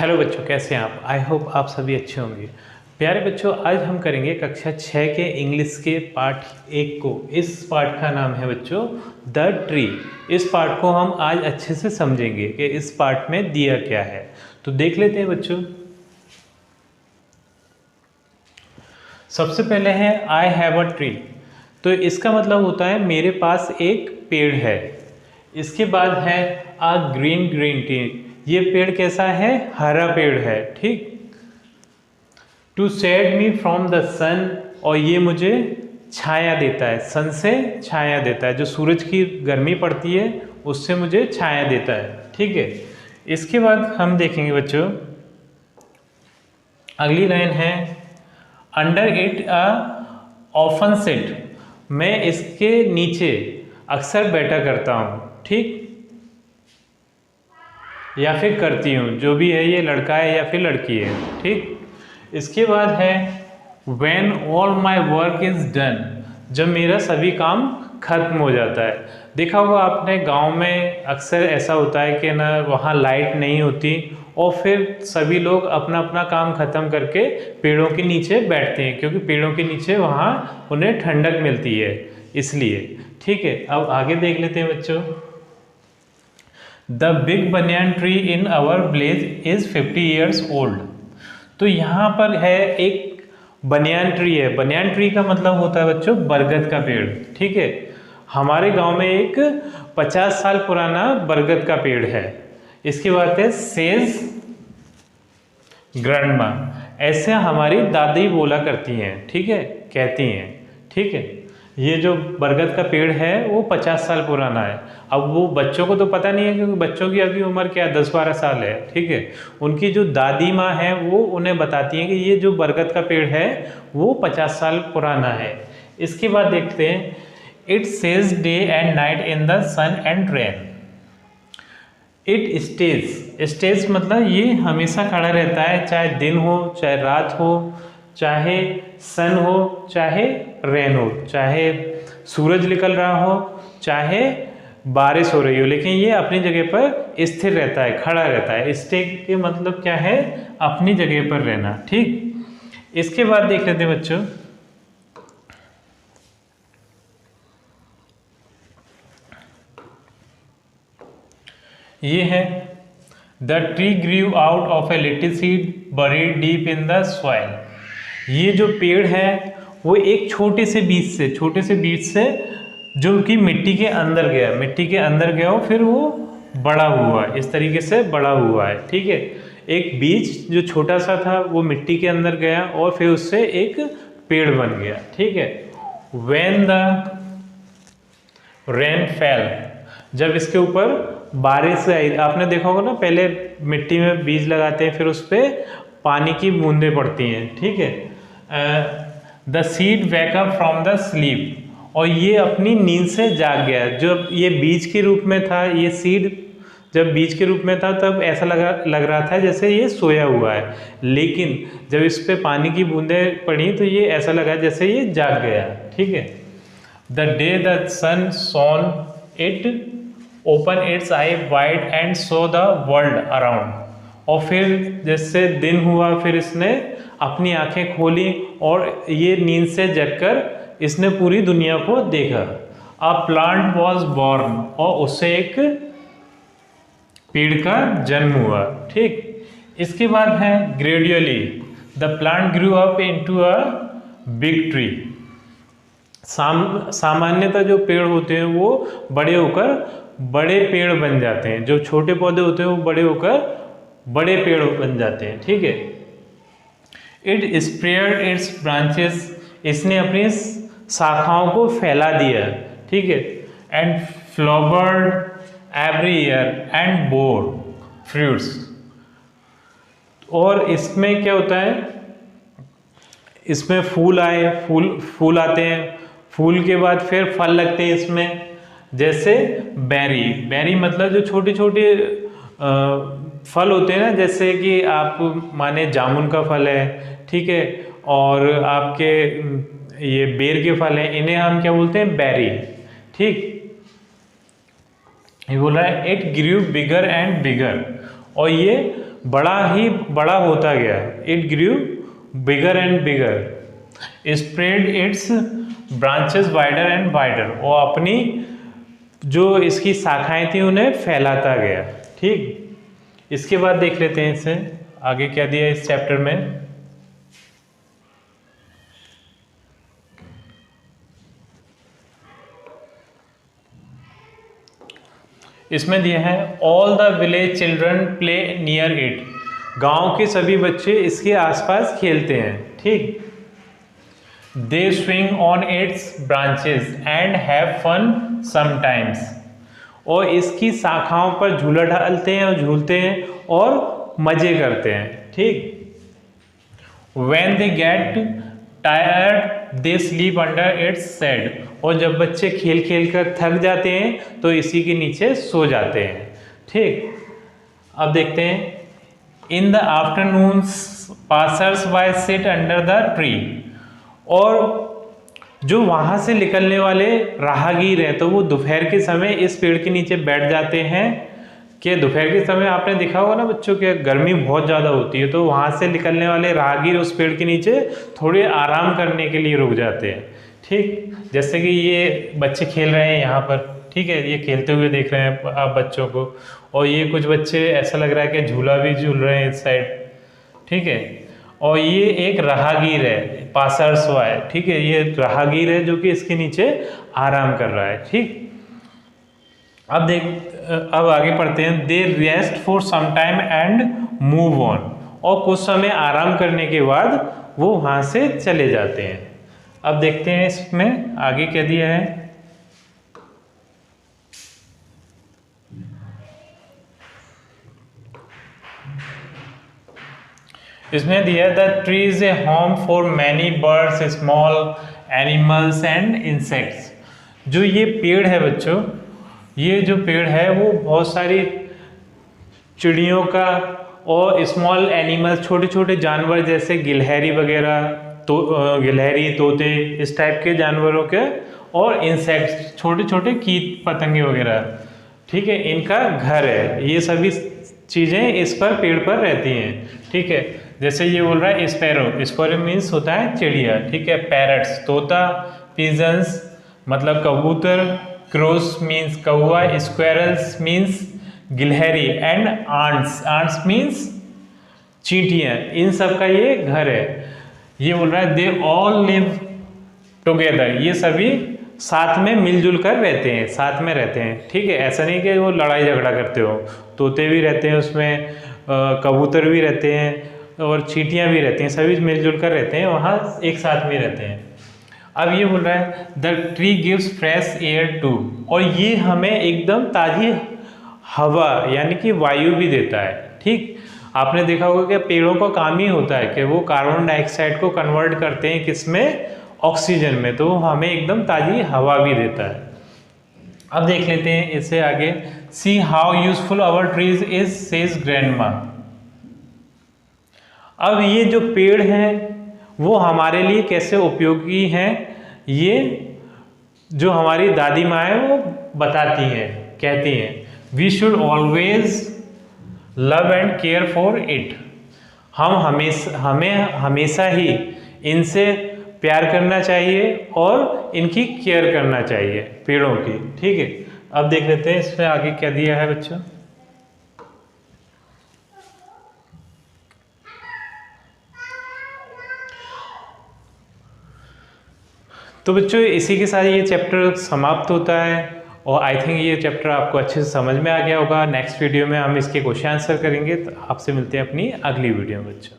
Hello बच्चों, कैसे हैं आप? आई होप आप सभी अच्छे होंगे। प्यारे बच्चों, आज हम करेंगे कक्षा 6 के इंग्लिश के पार्ट 1 को। इस पार्ट का नाम है बच्चों द ट्री। इस पार्ट को हम आज अच्छे से समझेंगे कि इस पार्ट में दिया क्या है। तो देख लेते हैं बच्चों। सबसे पहले है आई हैव अ ट्री। तो इसका मतलब होता है मेरे पास एक पेड़ है। इसके बाद है अ ग्रीन ग्रीन टी। ये पेड़ कैसा है? हरा पेड़ है। ठीक। To shade me from the sun, और ये मुझे छाया देता है। सन से छाया देता है, जो सूरज की गर्मी पड़ती है उससे मुझे छाया देता है। ठीक है। इसके बाद हम देखेंगे बच्चों, अगली लाइन है under it a often sit. मैं इसके नीचे अक्सर बैठा करता हूँ। ठीक, या फिर करती हूँ, जो भी है, ये लड़का है या फिर लड़की है। ठीक। इसके बाद है when all my work is done, जब मेरा सभी काम खत्म हो जाता है। देखा होगा आपने, गांव में अक्सर ऐसा होता है कि ना वहाँ लाइट नहीं होती और फिर सभी लोग अपना अपना काम खत्म करके पेड़ों के नीचे बैठते हैं, क्योंकि पेड़ों के नीचे वहाँ उन्हें ठंडक मिलती है, इसलिए। ठीक है। अब आगे देख लेते हैं बच्चों। The big banyan tree in our village is 50 years old। तो यहाँ पर है एक बनियान ट्री है। बनियान ट्री का मतलब होता है बच्चों बरगद का पेड़। ठीक है। हमारे गांव में एक 50 साल पुराना बरगद का पेड़ है। इसके बाद है सेज ग्रैंडमा। ऐसे हमारी दादी बोला करती हैं। ठीक है, कहती हैं। ठीक है। ये जो बरगद का पेड़ है वो 50 साल पुराना है। अब वो बच्चों को तो पता नहीं है, क्योंकि बच्चों की अभी उम्र क्या 10-12 साल है। ठीक है। उनकी जो दादी माँ है वो उन्हें बताती हैं कि ये जो बरगद का पेड़ है वो 50 साल पुराना है। इसके बाद देखते हैं it says day and night in the sun and rain. It stays. Stays मतलब ये हमेशा खड़ा रहता है, चाहे दिन हो चाहे रात हो, चाहे सन हो चाहे रेन हो, चाहे सूरज निकल रहा हो चाहे बारिश हो रही हो, लेकिन ये अपनी जगह पर स्थिर रहता है, खड़ा रहता है। स्टे के मतलब क्या है? अपनी जगह पर रहना। ठीक। इसके बाद देख लेते हैं बच्चों, ये है the tree grew out of a little seed buried deep in the soil. ये जो पेड़ है वो एक छोटे से बीज से जो कि मिट्टी के अंदर गया हो, फिर वो बड़ा हुआ, इस तरीके से बड़ा हुआ है। ठीक है। एक बीज जो छोटा सा था वो मिट्टी के अंदर गया और फिर उससे एक पेड़ बन गया। ठीक है। When the rain fell, जब इसके ऊपर बारिश आई। आपने देखा होगा ना, पहले मिट्टी में बीज लगाते हैं, फिर उस पर पानी की बूंदें पड़ती हैं। ठीक है। The seed wake up from the sleep, और ये अपनी नींद से जाग गया। जब ये बीज के रूप में था, ये सीड जब बीज के रूप में था तब ऐसा लग रहा था जैसे ये सोया हुआ है, लेकिन जब इस पे पानी की बूंदें पड़ी तो ये ऐसा लगा जैसे ये जाग गया। ठीक है। The day the sun shone it open its eye wide and saw the world around. और फिर जैसे दिन हुआ, फिर इसने अपनी आंखें खोली और ये नींद से जगकर इसने पूरी दुनिया को देखा। अ प्लांट वॉज बॉर्न, और उससे एक पेड़ का जन्म हुआ। ठीक। इसके बाद है gradually the plant grew up into a big tree. सामान्यतः जो पेड़ होते हैं वो बड़े होकर बड़े पेड़ बन जाते हैं। जो छोटे पौधे होते हैं वो बड़े होकर बड़े पेड़ बन जाते हैं। ठीक है। इट स्प्रेड इट्स ब्रांचेस, इसने अपनी शाखाओं को फैला दिया। ठीक है। And flowered every year and bore fruits. और इसमें क्या होता है, इसमें फूल फूल आते हैं, फूल के बाद फिर फल लगते हैं इसमें, जैसे बेरी मतलब जो छोटे छोटे फल होते हैं ना, जैसे कि आप माने जामुन का फल है। ठीक है। और आपके ये बेर के फल हैं, इन्हें हम क्या बोलते हैं? बेरी। ठीक। ये बोल रहा है it grew bigger and bigger, और ये बड़ा होता गया। It grew bigger and bigger, spread it's branches wider and wider, और अपनी जो इसकी शाखाएं थी उन्हें फैलाता गया। ठीक, इसके बाद देख लेते हैं इसे आगे क्या दिया इस चैप्टर में। इसमें दिया है all the village children play near it, गांव के सभी बच्चे इसके आसपास खेलते हैं। ठीक, they swing on its branches and have fun sometimes, और इसकी शाखाओं पर झूला डालते हैं और झूलते हैं और मजे करते हैं। ठीक, when they get tired they sleep under its shade, और जब बच्चे खेल खेल कर थक जाते हैं तो इसी के नीचे सो जाते हैं। ठीक, अब देखते हैं in the afternoons passers bye sit under the tree, और जो वहाँ से निकलने वाले राहगीर हैं तो वो दोपहर के समय इस पेड़ के नीचे बैठ जाते हैं। कि दोपहर के समय आपने देखा होगा ना बच्चों के गर्मी बहुत ज़्यादा होती है, तो वहाँ से निकलने वाले राहगीर उस पेड़ के नीचे थोड़े आराम करने के लिए रुक जाते हैं। ठीक, जैसे कि ये बच्चे खेल रहे हैं यहाँ पर, ठीक है, ये खेलते हुए देख रहे हैं आप बच्चों को, और ये कुछ बच्चे ऐसा लग रहा है कि झूला भी झूल रहे हैं इस साइड। ठीक है, और ये एक राहगीर है, पासर्स वाय, ठीक है, ये राहगीर है जो कि इसके नीचे आराम कर रहा है। ठीक, अब आगे पढ़ते हैं। They rest for some time and move on, और कुछ समय आराम करने के बाद वो वहाँ से चले जाते हैं। अब देखते हैं इसमें आगे क्या दिया है। इसमें दिया the tree is a home for many birds small animals and insects. जो ये पेड़ है बच्चों, ये जो पेड़ है वो बहुत सारी चिड़ियों का और स्मॉल एनिमल्स छोटे छोटे जानवर जैसे गिलहरी वगैरह, तो गिलहरी, तोते, इस टाइप के जानवरों के, और इंसेक्ट्स छोटे छोटे कीट पतंगे वगैरह, ठीक है, इनका घर है। ये सभी चीज़ें इस पर पेड़ पर रहती हैं। ठीक है, जैसे ये बोल रहा है स्पैरो, स्पैरो मीन्स होता है चिड़िया। ठीक है, पैरट्स तोता, पिजन्स मतलब कबूतर, क्रोस मीन्स कौवा, स्क्वेरल्स मीन्स गिलहरी, एंड आंट्स मीन्स चींटियाँ, इन सब का ये घर है। ये बोल रहा है दे ऑल लिव टुगेदर, ये सभी साथ में मिलजुल कर रहते हैं, साथ में रहते हैं। ठीक है, ऐसा नहीं कि वो लड़ाई झगड़ा करते हो, तोते भी रहते हैं उसमें, कबूतर भी रहते हैं और चींटियाँ भी रहती हैं, सभी मिलजुल कर रहते हैं, वहाँ एक साथ में रहते हैं। अब ये बोल रहा है the tree gives fresh air to, और ये हमें एकदम ताज़ी हवा यानी कि वायु भी देता है। ठीक, आपने देखा होगा कि पेड़ों का काम ही होता है कि वो कार्बन डाइऑक्साइड को कन्वर्ट करते हैं किसमें, ऑक्सीजन में, तो हमें एकदम ताज़ी हवा भी देता है। अब देख लेते हैं इससे आगे। See how useful our trees is says grandma. अब ये जो पेड़ हैं वो हमारे लिए कैसे उपयोगी हैं, ये जो हमारी दादी माँ है वो बताती हैं, कहती हैं we should always love and care for it. हमें हमेशा ही इनसे प्यार करना चाहिए और इनकी केयर करना चाहिए, पेड़ों की। ठीक है, अब देख लेते हैं इसमें आगे क्या दिया है बच्चों। तो बच्चों इसी के साथ ये चैप्टर समाप्त होता है, और आई थिंक ये चैप्टर आपको अच्छे से समझ में आ गया होगा। नेक्स्ट वीडियो में हम इसके क्वेश्चन आंसर करेंगे। तो आपसे मिलते हैं अपनी अगली वीडियो में बच्चों।